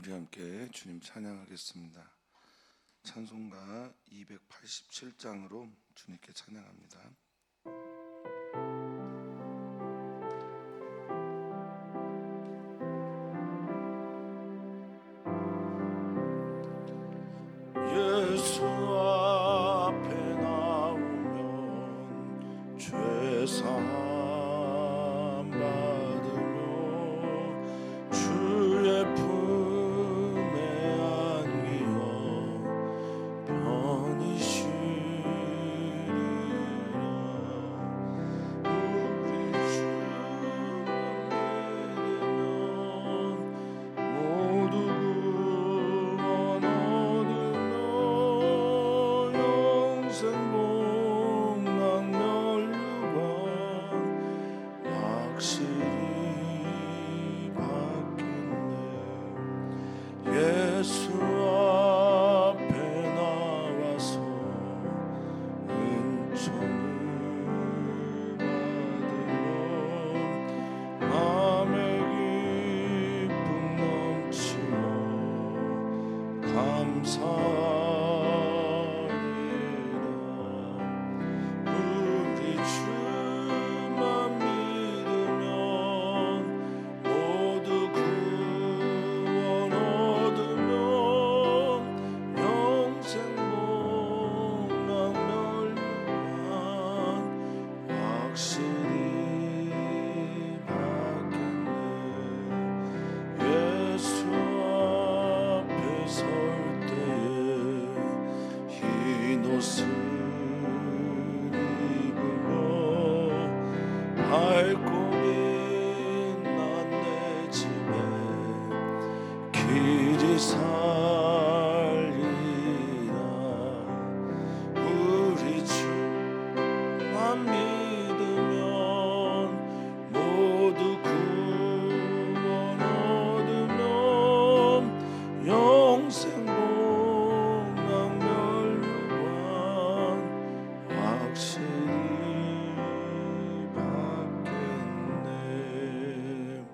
우리 함께 주님 찬양하겠습니다. 찬송가 287장으로 주님께 찬양합니다. 예수 앞에 나오면 죄사함 받으며 주의 품에 안기어 편히 쉬리라. 우리 주만 믿으면 모두 구원 얻으며 영생 복락 면류관 확실히 받겠네. 예수 앞에 나와서 은총을 받으며 마음의 기쁨 넘치며 감사하리라. 우리 주만 믿으면 모두 구원 얻으며 영생 복락 면류관 확실히 받겠네. 예수 앞에 설 때에 흰 옷을 입으며 밝고 빛난 내 집에 길이 살리라. 우리 주만 믿으면 모두 구원 얻으며 영생 복락 면류관 확실히 받겠네.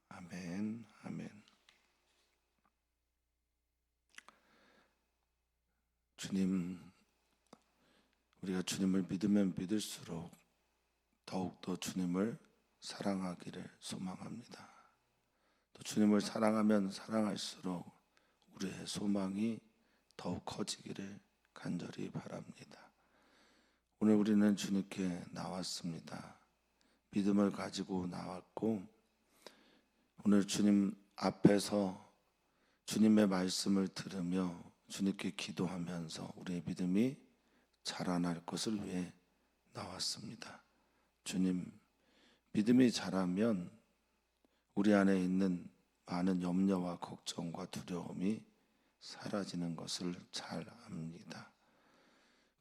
아멘, 아멘. 주님, 우리가 주님을 믿으면 믿을수록 더욱더 주님을 사랑하기를 소망합니다. 또 주님을 사랑하면 사랑할수록 우리의 소망이 더욱 커지기를 간절히 바랍니다. 오늘 우리는 주님께 나왔습니다. 믿음을 가지고 나왔고 오늘 주님 앞에서 주님의 말씀을 들으며 주님께 기도하면서 우리의 믿음이 자라날 것을 위해 나왔습니다. 주님, 믿음이 자라면 우리 안에 있는 많은 염려와 걱정과 두려움이 사라지는 것을 잘 압니다.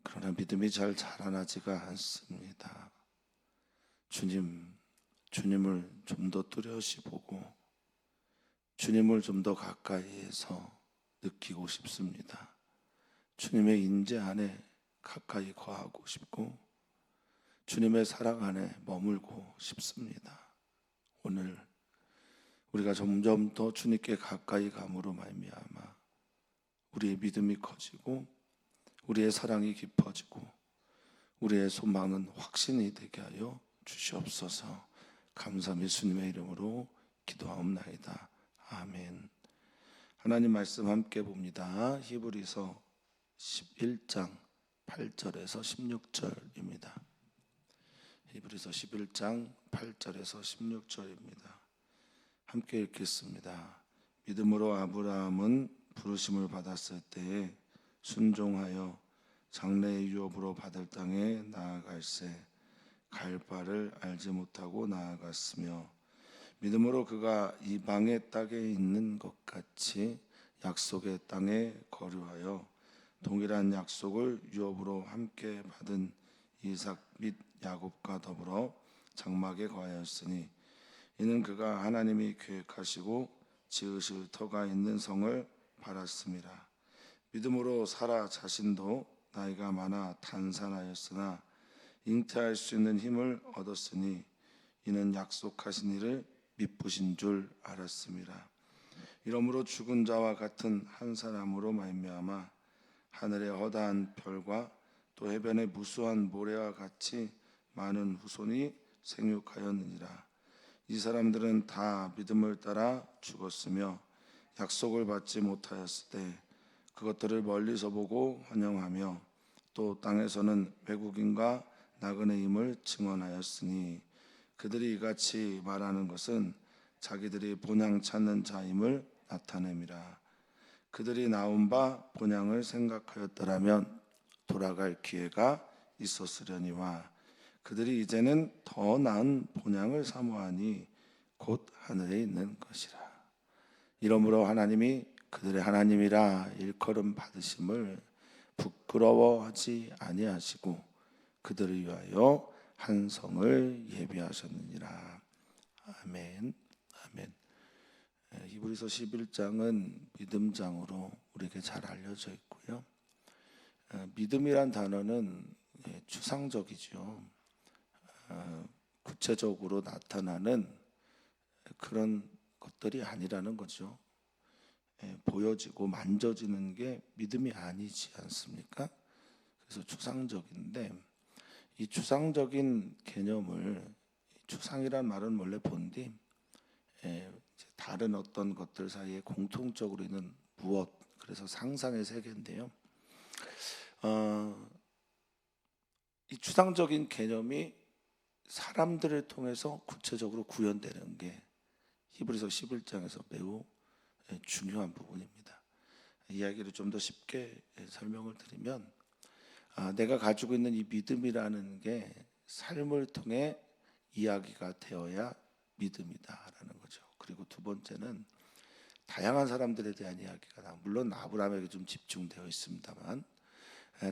그러나 믿음이 잘 자라나지가 않습니다. 주님을 좀 더 뚜렷이 보고 주님을 좀 더 가까이에서 느끼고 싶습니다. 주님의 인재 안에 가까이 거하고 싶고 주님의 사랑 안에 머물고 싶습니다. 오늘 우리가 점점 더 주님께 가까이 감으로 말미암아 우리의 믿음이 커지고 우리의 사랑이 깊어지고 우리의 소망은 확신이 되게 하여 주시옵소서. 감사함 예수님의 이름으로 기도하옵나이다. 아멘. 하나님 말씀 함께 봅니다. 히브리서 11장 8절에서 16절입니다. 히브리서 11장 8절에서 16절입니다. 함께 읽겠습니다. 믿음으로 아브라함은 부르심을 받았을 때에 순종하여 장래의 유업으로 받을 땅에 나아갈새 갈 바를 알지 못하고 나아갔으며 믿음으로 그가 이방의 땅에 있는 것 같이 약속의 땅에 거류하여 동일한 약속을 유업으로 함께 받은 이삭 및 야곱과 더불어 장막에 거하였으니 이는 그가 하나님이 계획하시고 지으실 터가 있는 성을 바랐습니다. 믿음으로 사라 자신도 나이가 많아 단산하였으나 잉태할 수 있는 힘을 얻었으니 이는 약속하신 이를 미쁘신 줄 알았습니다. 이러므로 죽은 자와 같은 한 사람으로 말미암아 하늘의 허다한 별과 또 해변의 무수한 모래와 같이 많은 후손이 생육하였느니라. 이 사람들은 다 믿음을 따라 죽었으며 약속을 받지 못하였을 때 그것들을 멀리서 보고 환영하며 또 땅에서는 외국인과 나그네임을 증언하였으니 그들이 이같이 말하는 것은 자기들이 본향 찾는 자임을 나타냄이라. 그들이 나온 바 본향을 생각하였더라면 돌아갈 기회가 있었으려니와 그들이 이제는 더 나은 본향을 사모하니 곧 하늘에 있는 것이라. 이러므로 하나님이 그들의 하나님이라 일컬음 받으심을 부끄러워하지 아니하시고 그들을 위하여 한 성을 예비하셨느니라. 아멘. 아멘. 히브리서 11장은 믿음장으로 우리에게 잘 알려져 있고요. 믿음이란 단어는 추상적이죠. 구체적으로 나타나는 그런 것들이 아니라는 거죠. 보여지고 만져지는 게 믿음이 아니지 않습니까? 그래서 추상적인데 이 추상적인 개념을 추상이란 말은 원래 본디 다른 어떤 것들 사이에 공통적으로 있는 무엇, 그래서 상상의 세계인데요. 이 추상적인 개념이 사람들을 통해서 구체적으로 구현되는 게 히브리서 11장에서 매우 중요한 부분입니다. 이야기를 좀 더 쉽게 설명을 드리면 내가 가지고 있는 이 믿음이라는 게 삶을 통해 이야기가 되어야 믿음이다라는 거죠. 그리고 두 번째는 다양한 사람들에 대한 이야기가 물론 아브라함에게 좀 집중되어 있습니다만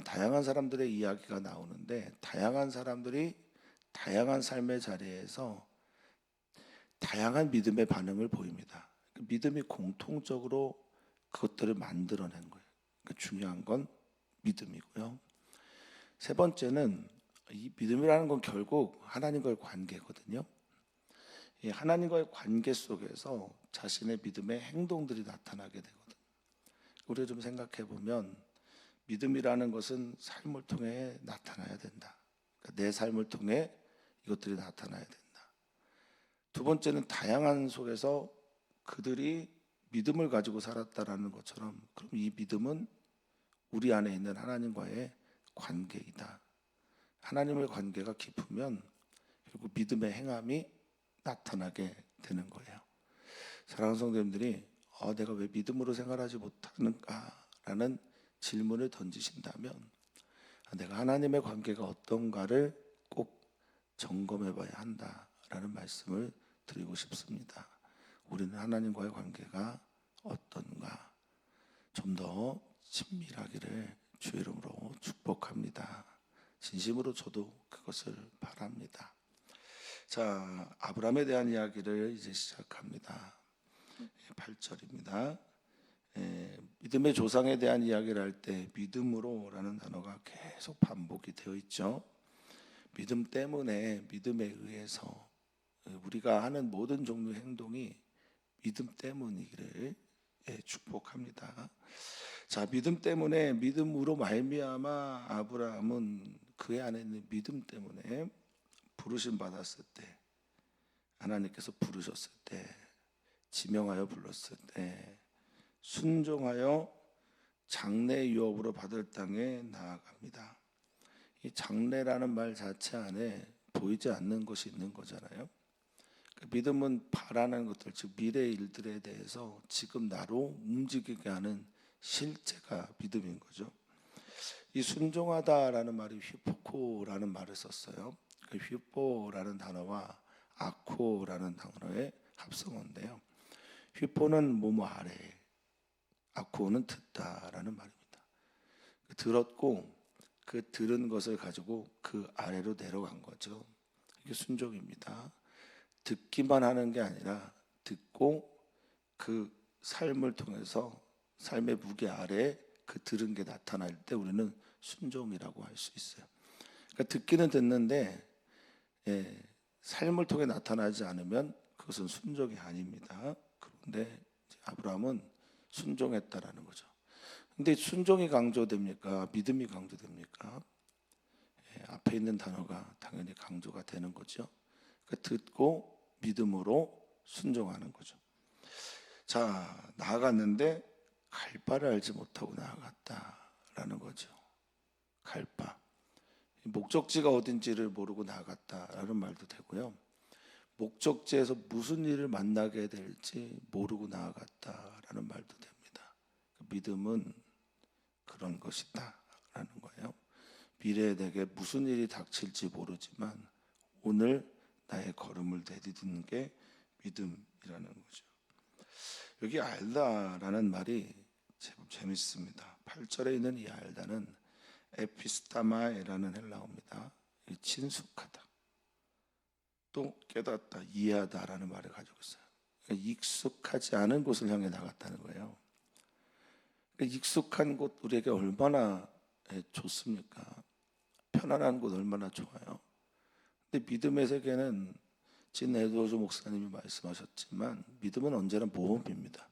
다양한 사람들의 이야기가 나오는데 다양한 사람들이 다양한 삶의 자리에서 다양한 믿음의 반응을 보입니다. 믿음이 공통적으로 그것들을 만들어낸 거예요. 그러니까 중요한 건 믿음이고요. 세 번째는 이 믿음이라는 건 결국 하나님과의 관계거든요. 이 하나님과의 관계 속에서 자신의 믿음의 행동들이 나타나게 되거든요. 우리가 좀 생각해 보면 믿음이라는 것은 삶을 통해 나타나야 된다. 그러니까 내 삶을 통해 이것들이 나타나야 된다. 두 번째는 다양한 속에서 그들이 믿음을 가지고 살았다라는 것처럼 그럼 이 믿음은 우리 안에 있는 하나님과의 관계이다. 하나님의 관계가 깊으면 결국 믿음의 행함이 나타나게 되는 거예요. 사랑하는 성도님들이 내가 왜 믿음으로 생활하지 못하는가라는 질문을 던지신다면 내가 하나님의 관계가 어떤가를 꼭 점검해 봐야 한다라는 말씀을 드리고 싶습니다. 우리는 하나님과의 관계가 어떤가 좀 더 친밀하기를 주의 이름으로 축복합니다. 진심으로 저도 그것을 바랍니다. 자, 아브라함에 대한 이야기를 이제 시작합니다. 8절입니다. 믿음의 조상에 대한 이야기를 할 때 믿음으로라는 단어가 계속 반복이 되어 있죠. 믿음 때문에 믿음에 의해서 우리가 하는 모든 종류의 행동이 믿음 때문이기를 축복합니다. 자, 믿음 때문에 믿음으로 말미암아 아브라함은 그의 안에 있는 믿음 때문에 부르심 받았을 때 하나님께서 부르셨을 때 지명하여 불렀을 때 순종하여 장래 유업으로 받을 땅에 나아갑니다. 이 장래라는 말 자체 안에 보이지 않는 것이 있는 거잖아요. 믿음은 바라는 것들, 즉 미래의 일들에 대해서 지금 나로 움직이게 하는 실제가 믿음인 거죠. 이 순종하다라는 말이 휘포코라는 말을 썼어요. 그 휘포라는 단어와 아코라는 단어의 합성어인데요. 휘포는 뭐뭐 아래, 아코는 듣다라는 말입니다. 들었고 그 들은 것을 가지고 그 아래로 내려간 거죠. 이게 순종입니다. 듣기만 하는 게 아니라 듣고 그 삶을 통해서 삶의 무게 아래에 그 들은 게 나타날 때 우리는 순종이라고 할 수 있어요. 그러니까 듣기는 듣는데 삶을 통해 나타나지 않으면 그것은 순종이 아닙니다. 그런데 아브라함은 순종했다라는 거죠. 근데 순종이 강조됩니까? 믿음이 강조됩니까? 앞에 있는 단어가 당연히 강조가 되는 거죠. 듣고 믿음으로 순종하는 거죠. 자, 나아갔는데 갈 바를 알지 못하고 나아갔다라는 거죠. 갈 바. 목적지가 어딘지를 모르고 나아갔다라는 말도 되고요. 목적지에서 무슨 일을 만나게 될지 모르고 나아갔다라는 말도 됩니다. 믿음은 그런 것이다라는 거예요. 미래에 내게 무슨 일이 닥칠지 모르지만 오늘 나의 걸음을 내딛는 게 믿음이라는 거죠. 여기 알다라는 말이 제법 재밌습니다. 8절에 있는 이 알다는 에피스타마에라는 헬라어입니다. 친숙하다, 또 깨닫다, 이해하다라는 말을 가지고 있어요. 익숙하지 않은 곳을 향해 나갔다는 거예요. 익숙한 곳 우리에게 얼마나 좋습니까? 편안한 곳 얼마나 좋아요. 근데 믿음의 세계는 진 에드워즈 목사님이 말씀하셨지만 믿음은 언제나 모험입니다.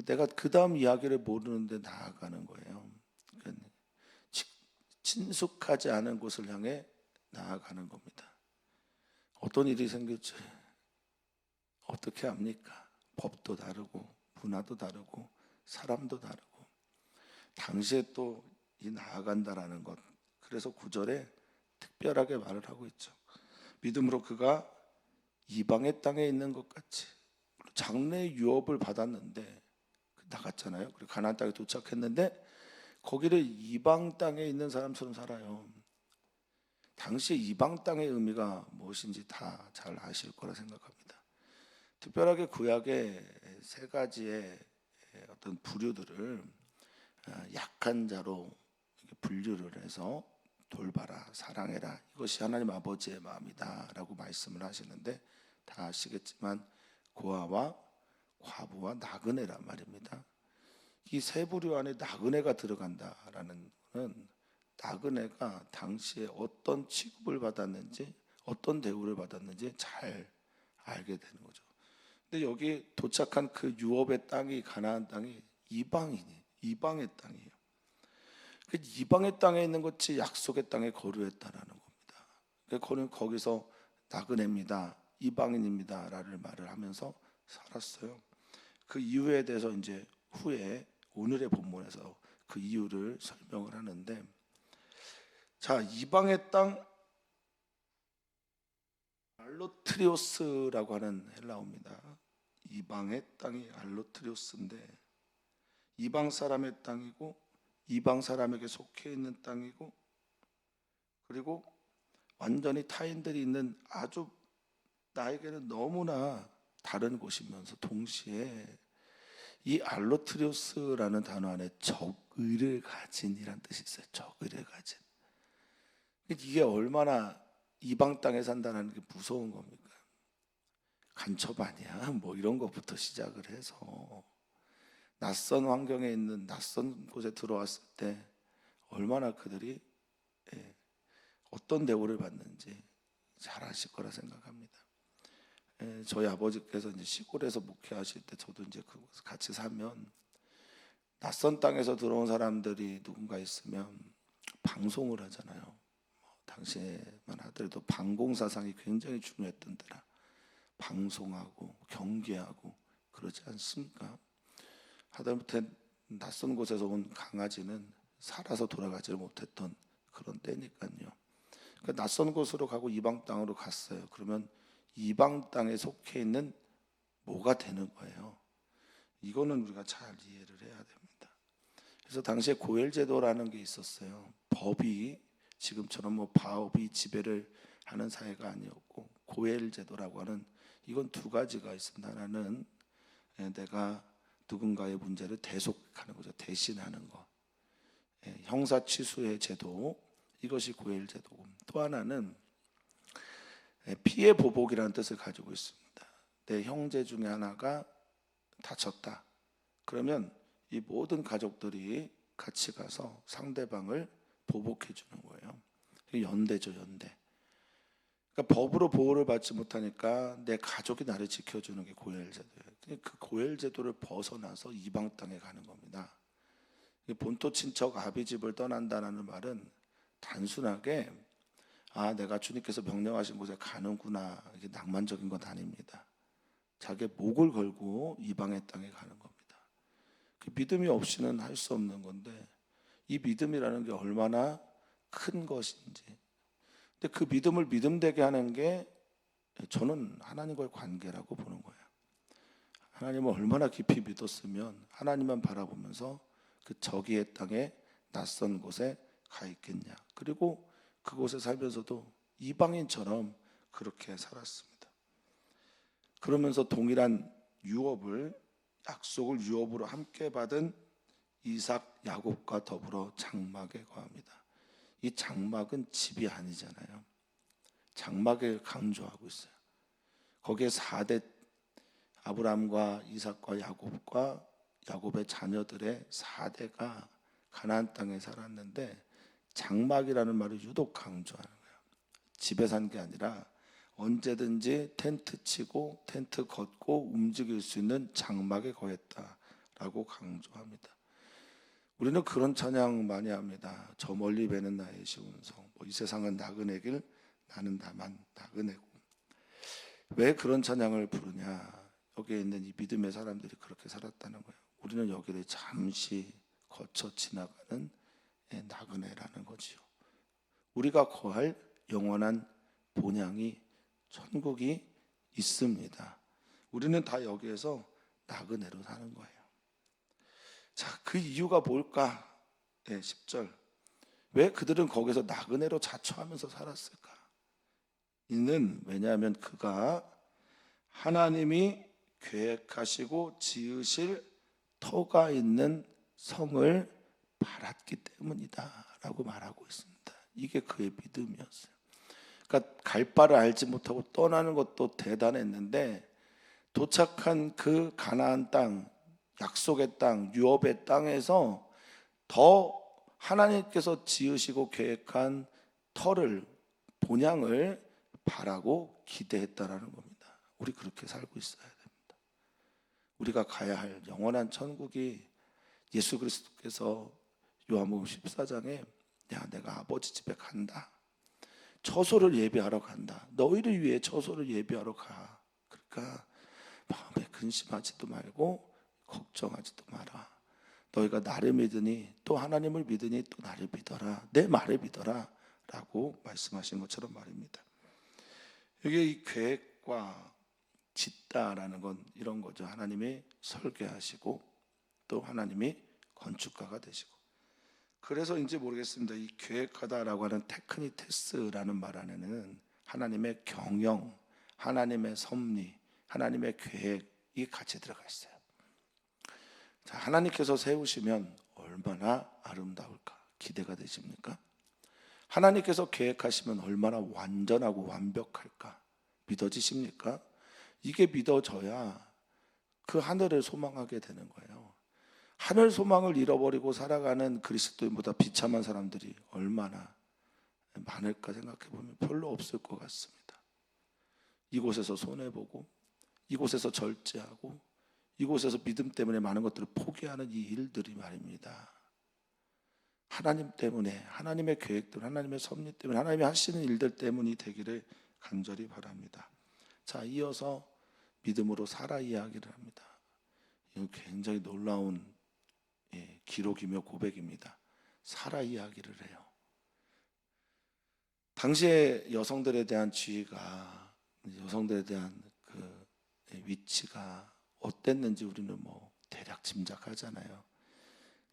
내가 그 다음 이야기를 모르는데 나아가는 거예요. 그러니까 친숙하지 않은 곳을 향해 나아가는 겁니다. 어떤 일이 생길지 어떻게 합니까? 법도 다르고 문화도 다르고 사람도 다르고. 당시에 또 이 나아간다라는 것, 그래서 9절에 특별하게 말을 하고 있죠. 믿음으로 그가 이방의 땅에 있는 것 같이, 장래의 유업을 받았는데 나갔잖아요. 그리고 가나안 땅에 도착했는데 거기를 이방 땅에 있는 사람처럼 살아요. 당시에 이방 땅의 의미가 무엇인지 다 잘 아실 거라 생각합니다. 특별하게 구약의 세 가지의 어떤 부류들을 약한 자로 분류를 해서 돌봐라, 사랑해라, 이것이 하나님 아버지의 마음이다 라고 말씀을 하시는데, 다 아시겠지만 고아와 과부와 나그네란 말입니다. 이 세 부류 안에 나그네가 들어간다라는 것은 나그네가 당시에 어떤 취급을 받았는지, 어떤 대우를 받았는지 잘 알게 되는 거죠. 근데 여기 도착한 그 유업의 땅이, 가나안 땅이 이방의 땅이에요. 그 이방의 땅에 있는 것이 약속의 땅에 거류했다라는 겁니다. 거기서 나그네입니다, 이방인입니다 라는 말을 하면서 살았어요. 그 이유에 대해서 이제 후에 오늘의 본문에서 그 이유를 설명을 하는데, 자, 이방의 땅, 알로트리오스라고 하는 헬라어입니다. 이방의 땅이 알로트리오스인데, 이방 사람의 땅이고 이방 사람에게 속해 있는 땅이고, 그리고 완전히 타인들이 있는 아주 나에게는 너무나 다른 곳이면서 동시에 이 알로트리오스라는 단어 안에 적의를 가진이란 뜻이 있어요. 적의를 가진. 이게 얼마나 이방 땅에 산다는 게 무서운 겁니까? 간첩 아니야? 뭐 이런 것부터 시작을 해서 낯선 환경에 있는, 낯선 곳에 들어왔을 때 얼마나 그들이 어떤 대우를 받는지 잘 아실 거라 생각합니다. 저희 아버지께서 이제 시골에서 목회하실 때 저도 이제 그곳 같이 사면 낯선 땅에서 들어온 사람들이 누군가 있으면 방송을 하잖아요. 당시에만 하더라도 방공사상이 굉장히 중요했던 때라 방송하고 경계하고 그러지 않습니까? 하다못해 낯선 곳에서 온 강아지는 살아서 돌아가지를 못했던 그런 때니까요. 그러니까 낯선 곳으로 가고 이방 땅으로 갔어요. 그러면 이방 땅에 속해 있는 뭐가 되는 거예요. 이거는 우리가 잘 이해를 해야 됩니다. 그래서 당시에 고엘제도라는 게 있었어요. 법이 지금처럼 뭐 바업이 지배를 하는 사회가 아니었고, 고엘제도라고 하는, 이건 두 가지가 있습니다. 하나는 내가 누군가의 문제를 대속하는 거죠. 대신하는 거. 형사취수의 제도, 이것이 고엘제도고, 또 하나는 피해 보복이라는 뜻을 가지고 있습니다. 내 형제 중에 하나가 다쳤다. 그러면 이 모든 가족들이 같이 가서 상대방을 보복해 주는 거예요. 연대죠, 연대. 그러니까 법으로 보호를 받지 못하니까 내 가족이 나를 지켜주는 게 고엘제도예요. 그 고엘제도를 벗어나서 이방 땅에 가는 겁니다. 본토 친척 아비집을 떠난다는 말은 단순하게 내가 주님께서 명령하신 곳에 가는구나, 이게 낭만적인 건 아닙니다. 자기의 목을 걸고 이방의 땅에 가는 겁니다. 그 믿음이 없이는 할 수 없는 건데, 이 믿음이라는 게 얼마나 큰 것인지. 근데 그 믿음을 믿음되게 하는 게 저는 하나님과의 관계라고 보는 거예요. 하나님을 얼마나 깊이 믿었으면 하나님만 바라보면서 그 저기의 땅에 낯선 곳에 가 있겠냐. 그리고 그곳에 살면서도 이방인처럼 그렇게 살았습니다. 그러면서 동일한 약속을 유업으로 함께 받은 이삭, 야곱과 더불어 장막에 거합니다. 이 장막은 집이 아니잖아요. 장막을 강조하고 있어요. 거기에 4대 아브라함과 이삭과 야곱의 자녀들의 4대가 가나안 땅에 살았는데, 장막이라는 말을 유독 강조하는 거예요. 집에 산 게 아니라 언제든지 텐트 치고 텐트 걷고 움직일 수 있는 장막에 거했다라고 강조합니다. 우리는 그런 찬양 많이 합니다. 저 멀리 배는 나의 시온성, 이 세상은 나그네길 나는 다만 나그네고. 왜 그런 찬양을 부르냐? 여기에 있는 이 믿음의 사람들이 그렇게 살았다는 거예요. 우리는 여기를 잠시 거쳐 지나가는 나그네라는 거지요. 우리가 거할 영원한 본향이 천국이 있습니다. 우리는 다 여기에서 나그네로 사는 거예요. 자, 그 이유가 뭘까? 10절. 왜 그들은 거기서 나그네로 자처하면서 살았을까? 이는 왜냐하면 그가 하나님이 계획하시고 지으실 터가 있는 성을 바랐기 때문이다 라고 말하고 있습니다. 이게 그의 믿음이었어요. 그러니까 갈 바를 알지 못하고 떠나는 것도 대단했는데, 도착한 그 가나안 땅, 약속의 땅, 유업의 땅에서 더 하나님께서 지으시고 계획한 터를, 본향을 바라고 기대했다라는 겁니다. 우리 그렇게 살고 있어야 됩니다. 우리가 가야 할 영원한 천국이 예수 그리스도께서 요한복음 14장에 내가 아버지 집에 간다, 처소를 예비하러 간다, 너희를 위해 처소를 예비하러 가. 그러니까 마음에 근심하지도 말고 걱정하지도 마라. 너희가 나를 믿으니 또 하나님을 믿으니 또 나를 믿어라, 내 말을 믿어라 라고 말씀하신 것처럼 말입니다. 여기 이 계획과 짓다라는 건 이런 거죠. 하나님이 설계하시고 또 하나님이 건축가가 되시고. 그래서인지 모르겠습니다. 이 계획하다라고 하는 테크니테스라는 말 안에는 하나님의 경영, 하나님의 섭리, 하나님의 계획이 같이 들어가 있어요. 자, 하나님께서 세우시면 얼마나 아름다울까 기대가 되십니까? 하나님께서 계획하시면 얼마나 완전하고 완벽할까 믿어지십니까? 이게 믿어져야 그 하늘을 소망하게 되는 거예요. 하늘 소망을 잃어버리고 살아가는 그리스도인보다 비참한 사람들이 얼마나 많을까 생각해 보면 별로 없을 것 같습니다. 이곳에서 손해보고, 이곳에서 절제하고, 이곳에서 믿음 때문에 많은 것들을 포기하는 이 일들이 말입니다. 하나님 때문에, 하나님의 계획들, 하나님의 섭리 때문에, 하나님이 하시는 일들 때문이 되기를 간절히 바랍니다. 자, 이어서 믿음으로 살아 이야기를 합니다. 이건 굉장히 놀라운 기록이며 고백입니다. 살아 이야기를 해요. 당시에 여성들에 대한 지위가, 여성들에 대한 그 위치가 어땠는지 우리는 대략 짐작하잖아요.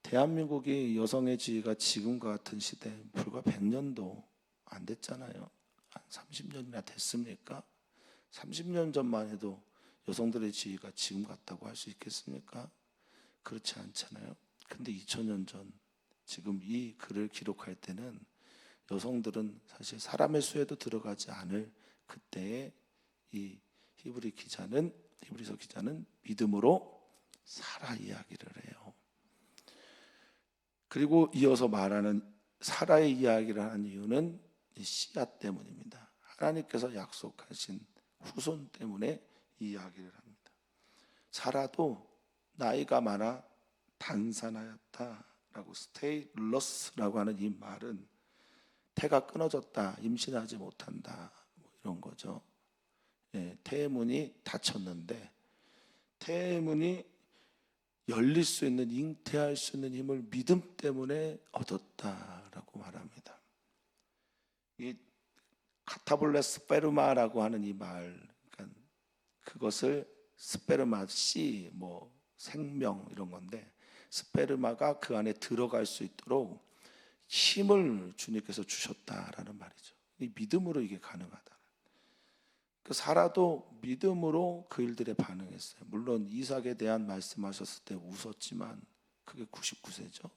대한민국이 여성의 지위가 지금과 같은 시대 불과 100년도 안 됐잖아요. 한 30년이나 됐습니까? 30년 전만 해도 여성들의 지위가 지금 같다고 할 수 있겠습니까? 그렇지 않잖아요. 근데 2000년 전, 지금 이 글을 기록할 때는 여성들은 사실 사람의 수에도 들어가지 않을 그때의 이 히브리서 기자는 믿음으로 살아 이야기를 해요. 그리고 이어서 말하는 사라의 이야기를 하는 이유는 이 씨앗 때문입니다. 하나님께서 약속하신 후손 때문에 이 이야기를 합니다. 사라도 나이가 많아 단산하였다라고 스테일러스라고 하는 이 말은 태가 끊어졌다, 임신하지 못한다, 뭐 이런 거죠. 태의 문이 닫혔는데 태의 문이 열릴 수 있는, 잉태할 수 있는 힘을 믿음 때문에 얻었다라고 말합니다. 이 카타볼레 스페르마라고 하는 이 말, 그러니까 그것을 스페르마 씨, 뭐 생명 이런 건데, 스페르마가 그 안에 들어갈 수 있도록 힘을 주님께서 주셨다라는 말이죠. 이 믿음으로 이게 가능하다. 그 사라도 믿음으로 그 일들에 반응했어요. 물론 이삭에 대한 말씀하셨을 때 웃었지만 그게 99세죠.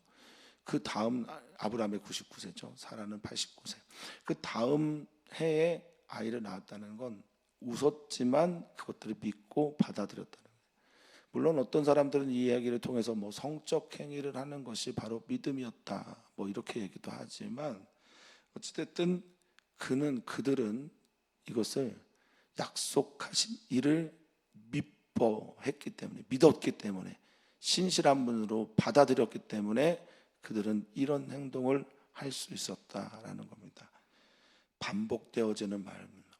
그 다음 아브라함의 99세죠. 사라는 89세. 그 다음 해에 아이를 낳았다는 건 웃었지만 그것들을 믿고 받아들였다는 거예요. 물론 어떤 사람들은 이 이야기를 통해서 뭐 성적 행위를 하는 것이 바로 믿음이었다, 뭐 이렇게 얘기도 하지만 어찌됐든 그들은 이것을 약속하신 일을 믿었기 때문에 신실한 분으로 받아들였기 때문에 그들은 이런 행동을 할 수 있었다라는 겁니다. 반복되어지는 말입니다.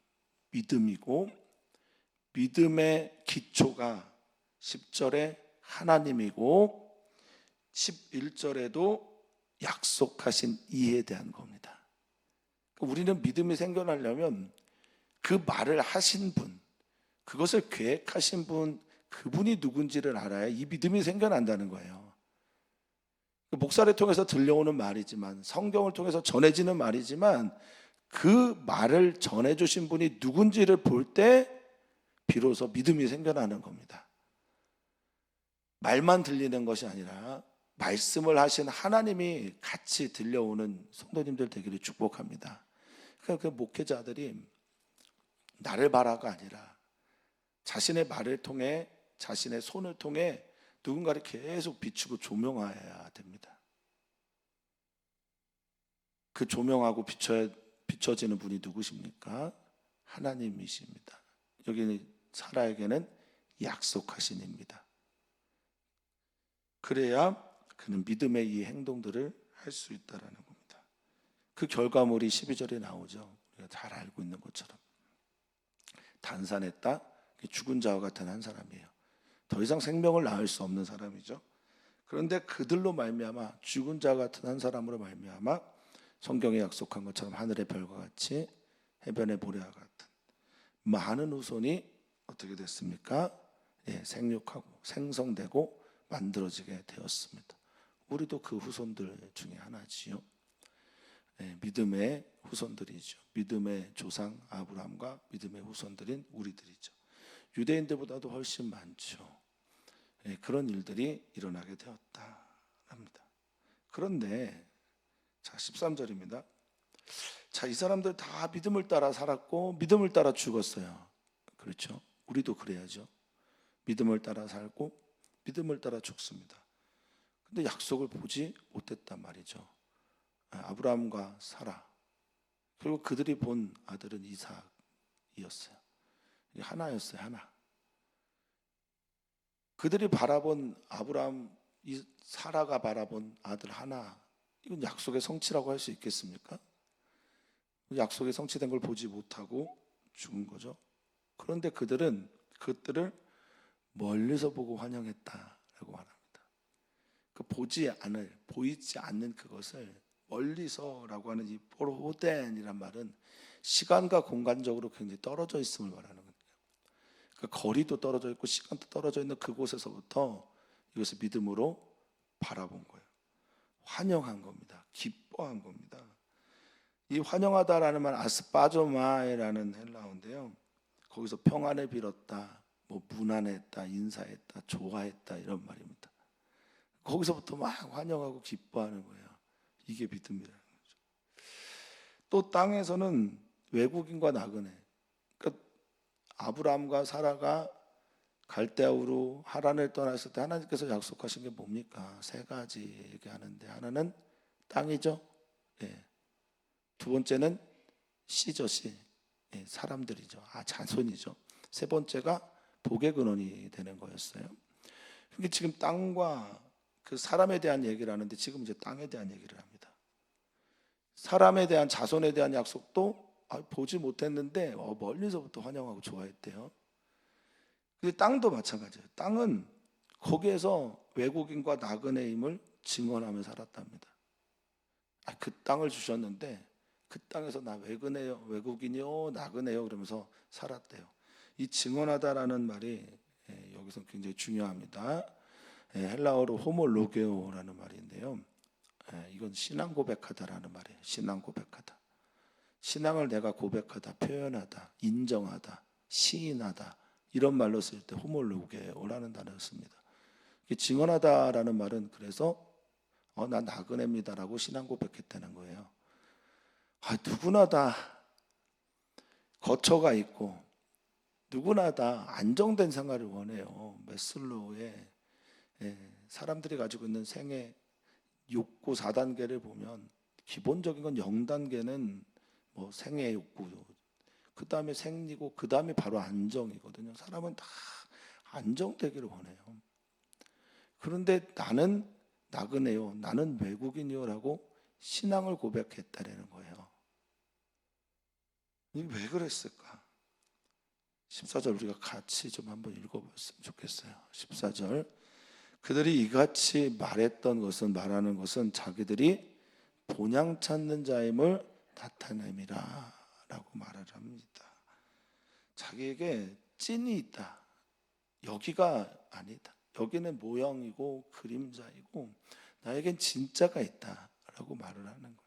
믿음이고, 믿음의 기초가 10절에 하나님이고 11절에도 약속하신 이에 대한 겁니다. 우리는 믿음이 생겨나려면 그 말을 하신 분, 그것을 계획하신 분, 그분이 누군지를 알아야 이 믿음이 생겨난다는 거예요. 목사를 통해서 들려오는 말이지만, 성경을 통해서 전해지는 말이지만, 그 말을 전해주신 분이 누군지를 볼 때 비로소 믿음이 생겨나는 겁니다. 말만 들리는 것이 아니라 말씀을 하신 하나님이 같이 들려오는 성도님들 되기를 축복합니다. 그러니까 그 목회자들이 나를 바라가 아니라 자신의 말을 통해, 자신의 손을 통해 누군가를 계속 비추고 조명해야 됩니다. 그 조명하고 비춰지는 분이 누구십니까? 하나님이십니다. 여기는 사라에게는 약속하신 입니다. 그래야 그는 믿음의 이 행동들을 할 수 있다는 겁니다. 그 결과물이 12절에 나오죠. 우리가 잘 알고 있는 것처럼 단산했다, 죽은 자와 같은 한 사람이에요. 더 이상 생명을 낳을 수 없는 사람이죠. 그런데 그들로 말미암아, 죽은 자 같은 한 사람으로 말미암아 성경에 약속한 것처럼 하늘의 별과 같이 해변의 모래와 같은 많은 후손이 어떻게 됐습니까? 생육하고 생성되고 만들어지게 되었습니다. 우리도 그 후손들 중에 하나지요. 믿음의 후손들이죠. 믿음의 조상 아브라함과 믿음의 후손들인 우리들이죠. 유대인들보다도 훨씬 많죠. 그런 일들이 일어나게 되었다 합니다. 그런데 자, 13절입니다. 자, 이 사람들 다 믿음을 따라 살았고 믿음을 따라 죽었어요. 그렇죠? 우리도 그래야죠. 믿음을 따라 살고 믿음을 따라 죽습니다. 근데 약속을 보지 못했단 말이죠. 아브라함과 사라, 그리고 그들이 본 아들은 이삭이었어요. 하나였어요. 하나. 그들이 바라본 아브라함, 사라가 바라본 아들 하나, 이건 약속의 성취라고 할 수 있겠습니까? 약속이 성취된 걸 보지 못하고 죽은 거죠. 그런데 그들은 그것들을 멀리서 보고 환영했다라고 말합니다. 그 보이지 않는 그것을 멀리서라고 하는 이 포로호덴이란 말은 시간과 공간적으로 굉장히 떨어져 있음을 말하는 거예요. 그 거리도 떨어져 있고 시간도 떨어져 있는 그곳에서부터 이것을 믿음으로 바라본 거예요. 환영한 겁니다. 기뻐한 겁니다. 이 환영하다라는 말 아스파조마에라는 헬라어인데요. 거기서 평안을 빌었다, 뭐 무난했다, 인사했다, 좋아했다 이런 말입니다. 거기서부터 막 환영하고 기뻐하는 거예요. 이게 믿음이라는 거죠. 또 땅에서는 외국인과 나그네, 그러니까 아브라함과 사라가 갈대아우로 하란을 떠났을 때 하나님께서 약속하신 게 뭡니까? 세 가지 얘기하는데, 하나는 땅이죠. 두 번째는 씨죠, 씨. 사람들이죠. 자손이죠. 세 번째가 복의 근원이 되는 거였어요. 그러니까 지금 땅과 그 사람에 대한 얘기를 하는데 지금 이제 땅에 대한 얘기를 합니다. 사람에 대한 자손에 대한 약속도 보지 못했는데 멀리서부터 환영하고 좋아했대요. 근데 땅도 마찬가지예요. 땅은 거기에서 외국인과 나그네임을 증언하며 살았답니다. 그 땅을 주셨는데 그 땅에서 나 외국인이요 나그네요 그러면서 살았대요. 이 증언하다라는 말이 여기서 굉장히 중요합니다. 헬라어로 호몰로게오라는 말인데요. 이건 신앙 고백하다라는 말이에요. 신앙 고백하다. 신앙을 내가 고백하다, 표현하다, 인정하다, 시인하다 이런 말로 쓸 때 호몰로게오라는 단어를 씁니다. 증언하다라는 말은 그래서 나 나그네입니다라고 신앙 고백했다는 거예요. 누구나 다 거처가 있고 누구나 다 안정된 생활을 원해요. 메슬로우의 사람들이 가지고 있는 생애 욕구 4단계를 보면 기본적인 건 0단계는 뭐 생애 욕구, 그 다음에 생리고 그 다음에 바로 안정이거든요. 사람은 다 안정되기를 원해요. 그런데 나는 나그네요, 나는 외국인이요라고 신앙을 고백했다라는 거예요. 이게 왜 그랬을까? 14절 우리가 같이 좀 한번 읽어봤으면 좋겠어요. 14절 그들이 이같이 말하는 것은 자기들이 본향 찾는 자임을 나타냄이라 라고 말을 합니다. 자기에게 찐이 있다. 여기가 아니다. 여기는 모형이고 그림자이고 나에겐 진짜가 있다 라고 말을 하는 거예요.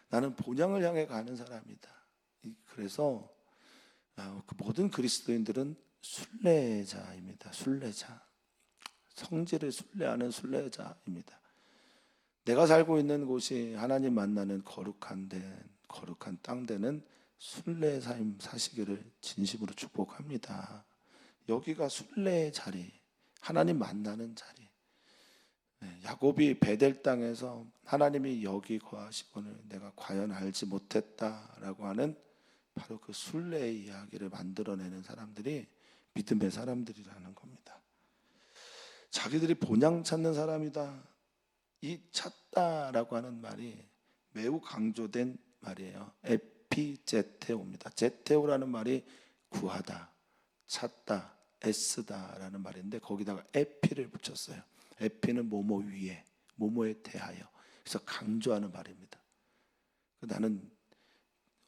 나는 본향을 향해 가는 사람이다. 그래서 그 모든 그리스도인들은 순례자입니다. 순례자. 성질을 순례하는 순례자입니다. 내가 살고 있는 곳이 하나님 만나는 거룩한 땅 되는 순례 삶 사시기를 진심으로 축복합니다. 여기가 순례의 자리, 하나님 만나는 자리. 야곱이 베델 땅에서 하나님이 여기 거하시거늘 내가 과연 알지 못했다라고 하는 바로 그 순례의 이야기를 만들어내는 사람들이 믿음의 사람들이라는 겁니다. 자기들이 본향 찾는 사람이다. 이 찾다라고 하는 말이 매우 강조된 말이에요. 에피제테오입니다. 제테오라는 말이 구하다, 찾다, 애쓰다라는 말인데 거기다가 에피를 붙였어요. 에피는 뭐뭐 위에, 뭐뭐에 대하여. 그래서 강조하는 말입니다. 나는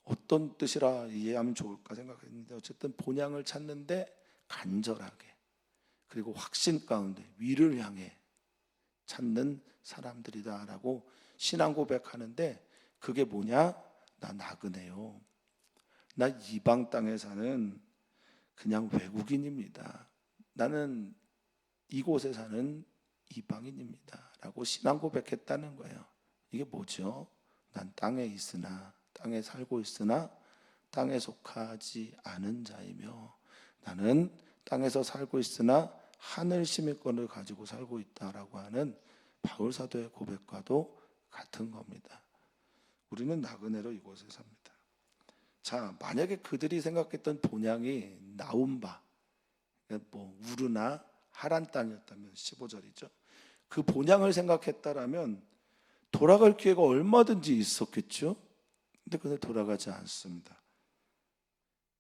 어떤 뜻이라 이해하면 좋을까 생각했는데 어쨌든 본향을 찾는데 간절하게 그리고 확신 가운데 위를 향해 찾는 사람들이다라고 신앙 고백하는데 그게 뭐냐? 나 나그네요. 나 이방 땅에 사는 그냥 외국인입니다. 나는 이곳에 사는 이방인입니다. 라고 신앙 고백했다는 거예요. 이게 뭐죠? 난 땅에 있으나 땅에 살고 있으나 땅에 속하지 않은 자이며 나는 땅에서 살고 있으나 하늘 시민권을 가지고 살고 있다라고 하는 바울 사도의 고백과도 같은 겁니다. 우리는 나그네로 이곳에 삽니다. 자, 만약에 그들이 생각했던 본향이 나움바, 뭐 우르나 하란 땅이었다면 15절이죠. 그 본향을 생각했다라면 돌아갈 기회가 얼마든지 있었겠죠. 근데 그들 돌아가지 않습니다.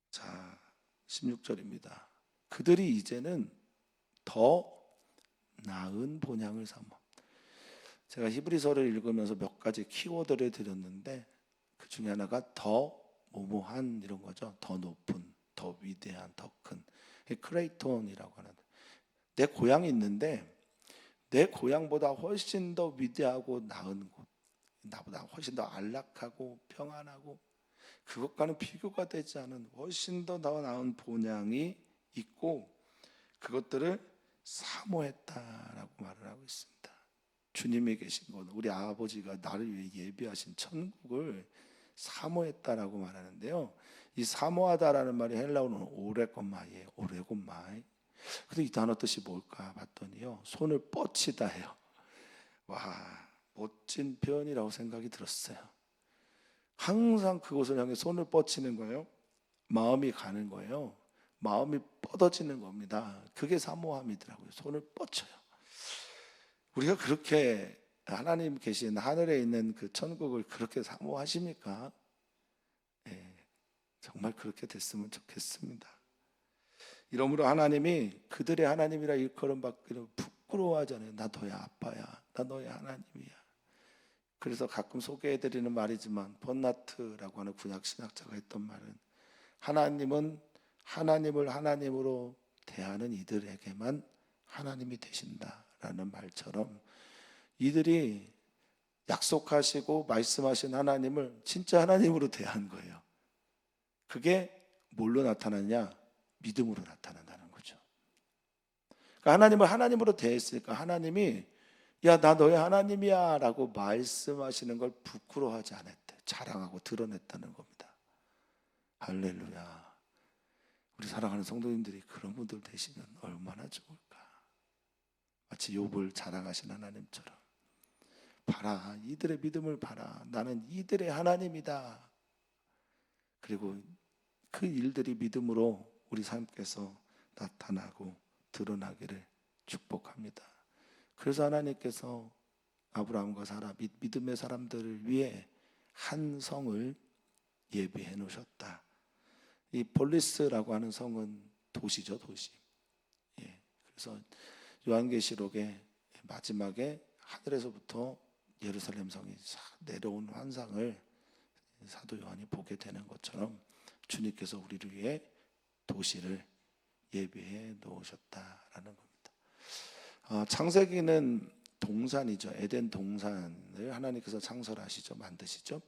자, 16절입니다. 그들이 이제는 더 나은 본향을 삼아. 제가 히브리서를 읽으면서 몇 가지 키워드를 드렸는데 그 중에 하나가 더 모모한 이런 거죠. 더 높은, 더 위대한, 더 큰. 크레이톤이라고 하는. 내 고향이 있는데 내 고향보다 훨씬 더 위대하고 나은 곳, 나보다 훨씬 더 안락하고 평안하고 그것과는 비교가 되지 않은 훨씬 더 나은 본향이 있고 그것들을 사모했다라고 말을 하고 있습니다. 주님이 계신 곳, 우리 아버지가 나를 위해 예비하신 천국을 사모했다라고 말하는데요. 이 사모하다라는 말이 헬라어는 오레곤마이에요. 오레곤마이. 근데 이 단어 뜻이 뭘까 봤더니요. 손을 뻗치다 해요. 와, 멋진 표현이라고 생각이 들었어요. 항상 그곳을 향해 손을 뻗치는 거예요. 마음이 가는 거예요. 마음이 뻗어지는 겁니다. 그게 사모함이더라고요. 손을 뻗쳐요. 우리가 그렇게 하나님 계신 하늘에 있는 그 천국을 그렇게 사모하십니까? 예, 정말 그렇게 됐으면 좋겠습니다. 이러므로 하나님이 그들의 하나님이라 일컬음받기를 부끄러워하잖아요. 나 너의 아빠야. 나 너의 하나님이야. 그래서 가끔 소개해드리는 말이지만 번나트라고 하는 구약신학자가 했던 말은 하나님은 하나님을 하나님으로 대하는 이들에게만 하나님이 되신다라는 말처럼 이들이 약속하시고 말씀하신 하나님을 진짜 하나님으로 대한 거예요. 그게 뭘로 나타나냐? 믿음으로 나타난다는 거죠. 그러니까 하나님을 하나님으로 대했으니까 하나님이 야, 나 너의 하나님이야 라고 말씀하시는 걸 부끄러워하지 않았대. 자랑하고 드러냈다는 겁니다. 할렐루야. 우리 사랑하는 성도님들이 그런 분들 되시면 얼마나 좋을까. 마치 욥을 자랑하신 하나님처럼 봐라, 이들의 믿음을 봐라. 나는 이들의 하나님이다. 그리고 그 일들이 믿음으로 우리 삶께서 나타나고 드러나기를 축복합니다. 그래서 하나님께서 아브라함과 사라 믿음의 사람들을 위해 한 성을 예비해 놓으셨다. 이 볼리스라고 하는 성은 도시죠, 도시. 예, 그래서 요한계시록의 마지막에 하늘에서부터 예루살렘 성이 내려온 환상을 사도 요한이 보게 되는 것처럼 주님께서 우리를 위해 도시를 예비해 놓으셨다라는 겁니다. 창세기는 동산이죠. 에덴 동산을 하나님께서 창설하시죠, 만드시죠.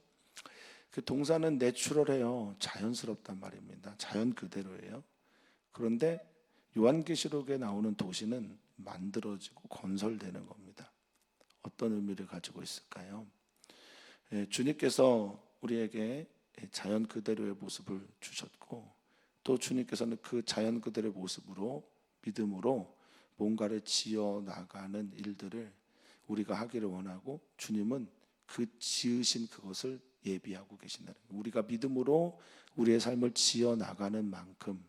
그 동산은 내추럴해요. 자연스럽단 말입니다. 자연 그대로예요. 그런데 요한계시록에 나오는 도시는 만들어지고 건설되는 겁니다. 어떤 의미를 가지고 있을까요? 주님께서 우리에게 자연 그대로의 모습을 주셨고 또 주님께서는 그 자연 그대로의 모습으로 믿음으로 뭔가를 지어 나가는 일들을 우리가 하기를 원하고 주님은 그 지으신 그것을 예비하고 계신다는 거예요. 우리가 믿음으로 우리의 삶을 지어 나가는 만큼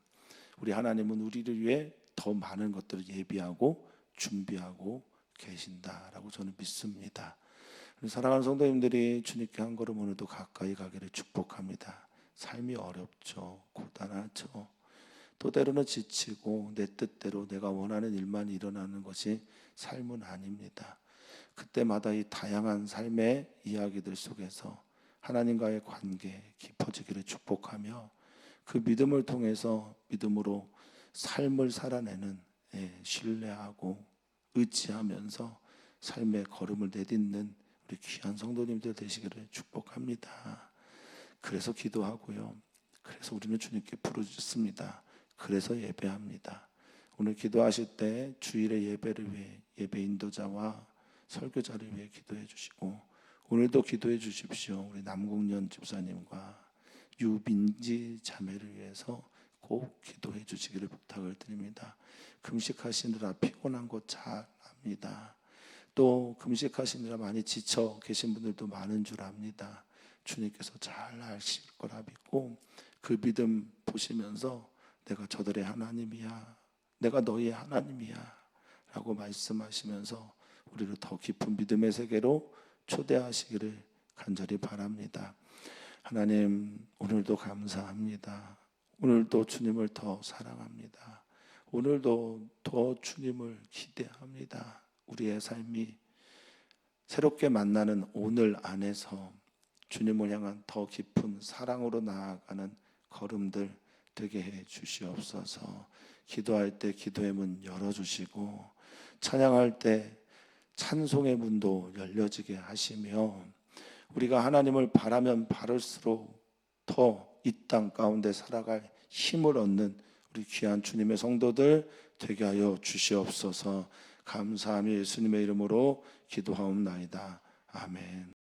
우리 하나님은 우리를 위해 더 많은 것들을 예비하고 준비하고 계신다라고 저는 믿습니다. 사랑하는 성도님들이 주님께 한 걸음 오늘도 가까이 가기를 축복합니다. 삶이 어렵죠. 고단하죠. 또 때로는 지치고 내 뜻대로 내가 원하는 일만 일어나는 것이 삶은 아닙니다. 그때마다 이 다양한 삶의 이야기들 속에서 하나님과의 관계 깊어지기를 축복하며 그 믿음을 통해서 믿음으로 삶을 살아내는 신뢰하고 의지하면서 삶의 걸음을 내딛는 우리 귀한 성도님들 되시기를 축복합니다. 그래서 기도하고요. 그래서 우리는 주님께 부르짖습니다. 그래서 예배합니다. 오늘 기도하실 때 주일의 예배를 위해 예배 인도자와 설교자를 위해 기도해 주시고 오늘도 기도해 주십시오. 우리 남궁년 집사님과 유민지 자매를 위해서 꼭 기도해 주시기를 부탁을 드립니다. 금식하시느라 피곤한 것 잘 압니다. 또 금식하시느라 많이 지쳐 계신 분들도 많은 줄 압니다. 주님께서 잘 아실 거라 믿고 그 믿음 보시면서 내가 저들의 하나님이야, 내가 너희의 하나님이야 라고 말씀하시면서 우리를 더 깊은 믿음의 세계로 초대하시기를 간절히 바랍니다. 하나님, 오늘도 감사합니다. 오늘도 주님을 더 사랑합니다. 오늘도 더 주님을 기대합니다. 우리의 삶이 새롭게 만나는 오늘 안에서 주님을 향한 더 깊은 사랑으로 나아가는 걸음들 되게 해 주시옵소서. 기도할 때 기도의 문 열어주시고 찬양할 때 찬송의 문도 열려지게 하시며 우리가 하나님을 바라면 바랄수록 더 이 땅 가운데 살아갈 힘을 얻는 우리 귀한 주님의 성도들 되게 하여 주시옵소서. 감사하며 예수님의 이름으로 기도하옵나이다. 아멘.